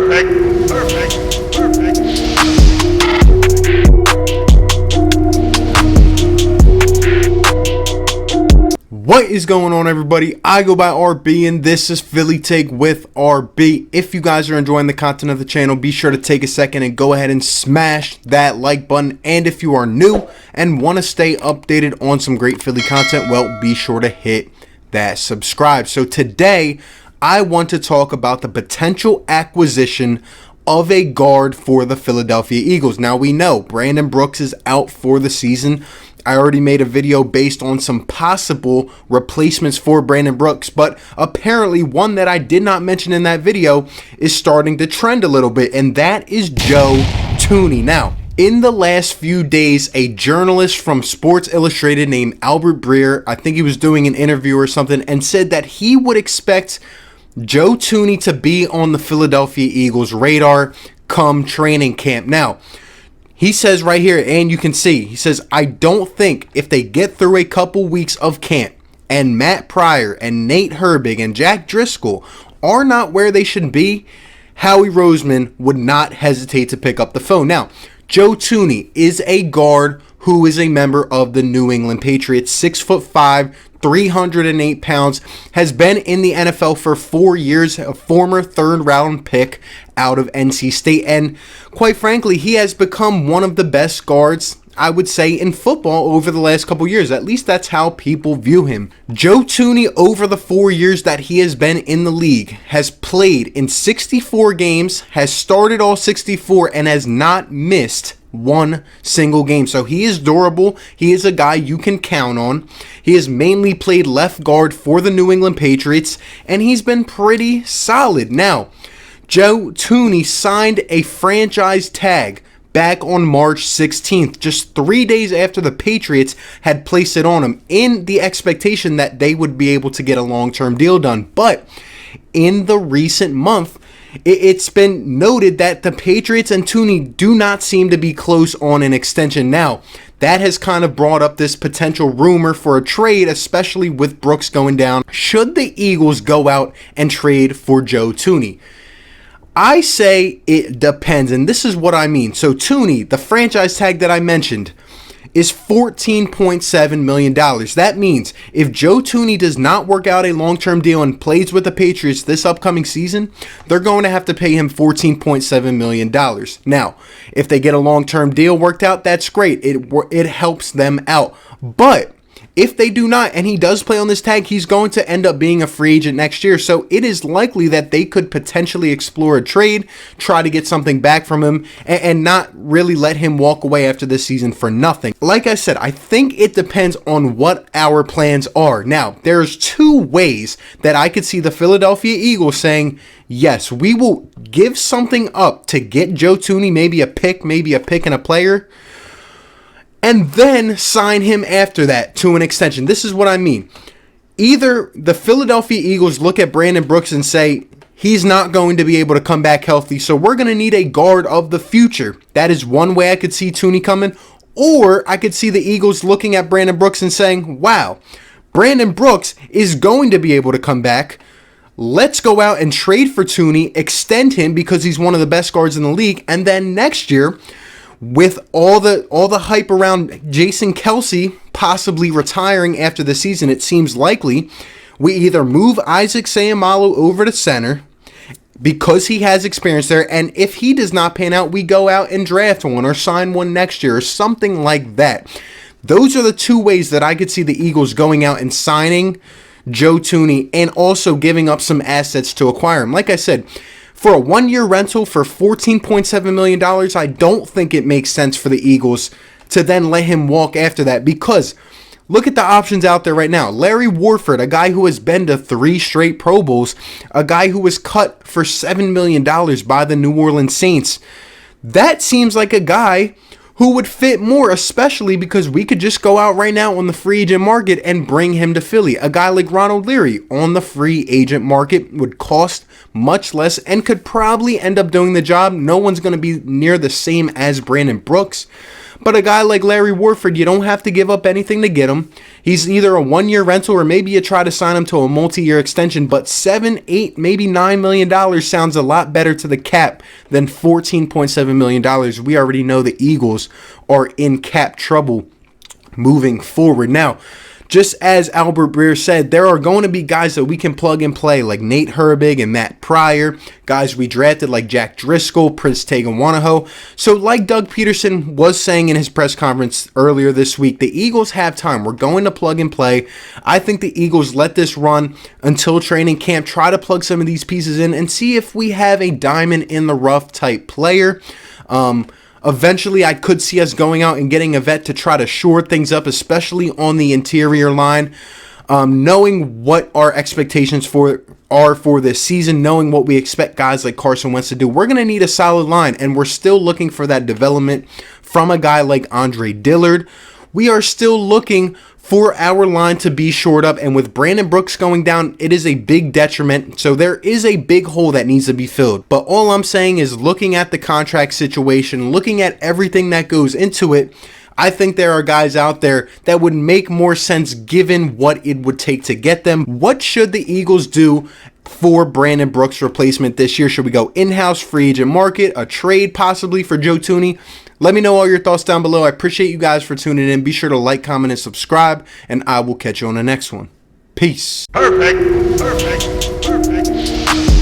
Perfect. Perfect. Perfect. What is going on, everybody? I go by RB, and this is Philly Take with RB. If you guys are enjoying the content of the channel, be sure to take a second and go ahead and smash that like button. And if you are new and want to stay updated on some great Philly content, well, be sure to hit that subscribe. So today, I want to talk about the potential acquisition of a guard for the Philadelphia Eagles. Now, we know Brandon Brooks is out for the season. I already made a video based on some possible replacements for Brandon Brooks, but apparently one that I did not mention in that video is starting to trend a little bit, and that is Joe Thuney. Now, in the last few days, a journalist from Sports Illustrated named Albert Breer, I think he was doing an interview or something, and said that he would expect Joe Thuney to be on the Philadelphia Eagles radar come training camp. Now, he says right here, and you can see, he says, I don't think if they get through a couple weeks of camp and Matt Pryor and Nate Herbig and Jack Driscoll are not where they should be, Howie Roseman would not hesitate to pick up the phone. Now, Joe Thuney is a guard who is a member of the New England Patriots, 6'5", 308 pounds, has been in the NFL for 4 years, a former third-round pick out of NC State, and quite frankly, he has become one of the best guards, I would say, in football over the last couple years. At least that's how people view him. Joe Thuney, over the 4 years that he has been in the league, has played in 64 games, has started all 64, and has not missed one single game. So he is durable. He is a guy you can count on. He has mainly played left guard for the New England Patriots, and he's been pretty solid. Now, Joe Thuney signed a franchise tag back on March 16th, just 3 days after the Patriots had placed it on him, in the expectation that they would be able to get a long-term deal done. But in the recent month, it's been noted that the Patriots and Thuney do not seem to be close on an extension. Now, that has kind of brought up this potential rumor for a trade, especially with Brooks going down. Should the Eagles go out and trade for Joe Thuney? I say it depends, and this is what I mean. So Thuney, the franchise tag that I mentioned, is $14.7 million. That means if Joe Thuney does not work out a long-term deal and plays with the Patriots this upcoming season, they're going to have to pay him $14.7 million. Now, if they get a long-term deal worked out, that's great. It helps them out. But if they do not, and he does play on this tag, he's going to end up being a free agent next year. So it is likely that they could potentially explore a trade, try to get something back from him, and not really let him walk away after this season for nothing. Like I said, I think it depends on what our plans are. Now, there's two ways that I could see the Philadelphia Eagles saying, yes, we will give something up to get Joe Thuney, maybe a pick and a player, and then sign him after that to an extension. This is what I mean. Either the Philadelphia Eagles look at Brandon Brooks and say, he's not going to be able to come back healthy, so we're going to need a guard of the future. That is one way I could see Thuney coming. Or I could see the Eagles looking at Brandon Brooks and saying, wow, Brandon Brooks is going to be able to come back. Let's go out and trade for Thuney, extend him because he's one of the best guards in the league, and then next year, with all the hype around Jason Kelce possibly retiring after the season, it seems likely we either move Isaac Seumalo over to center because he has experience there, and if he does not pan out, we go out and draft one or sign one next year or something like that. Those are the two ways that I could see the Eagles going out and signing Joe Thuney and also giving up some assets to acquire him. Like I said, for a one-year rental for $14.7 million, I don't think it makes sense for the Eagles to then let him walk after that, because look at the options out there right now. Larry Warford, a guy who has been to 3 straight Pro Bowls, a guy who was cut for $7 million by the New Orleans Saints. That seems like a guy who would fit more, especially because we could just go out right now on the free agent market and bring him to Philly. A guy like Ronald Leary on the free agent market would cost much less and could probably end up doing the job. No one's going to be near the same as Brandon Brooks. But a guy like Larry Warford, you don't have to give up anything to get him. He's either a one-year rental or maybe you try to sign him to a multi-year extension. But $7, $8, maybe $9 million sounds a lot better to the cap than $14.7 million. We already know the Eagles are in cap trouble moving forward. Now, just as Albert Breer said, there are going to be guys that we can plug and play like Nate Herbig and Matt Pryor, guys we drafted like Jack Driscoll, Prince Tagovailoa. So like Doug Peterson was saying in his press conference earlier this week, the Eagles have time. We're going to plug and play. I think the Eagles let this run until training camp, try to plug some of these pieces in and see if we have a diamond in the rough type player. Eventually, I could see us going out and getting a vet to try to shore things up, especially on the interior line. Knowing what our expectations are for this season, knowing what we expect guys like Carson Wentz to do, we're going to need a solid line, and we're still looking for that development from a guy like Andre Dillard. We are still looking for our line to be shored up, and with Brandon Brooks going down, it is a big detriment. So there is a big hole that needs to be filled. But all I'm saying is, looking at the contract situation, looking at everything that goes into it, I think there are guys out there that would make more sense given what it would take to get them. What should the Eagles do for Brandon Brooks' replacement this year? Should we go in-house, free agent market, a trade possibly for Joe Thuney? Let me know all your thoughts down below. I appreciate you guys for tuning in. Be sure to like, comment, and subscribe, and I will catch you on the next one. Peace. Perfect. Perfect. Perfect.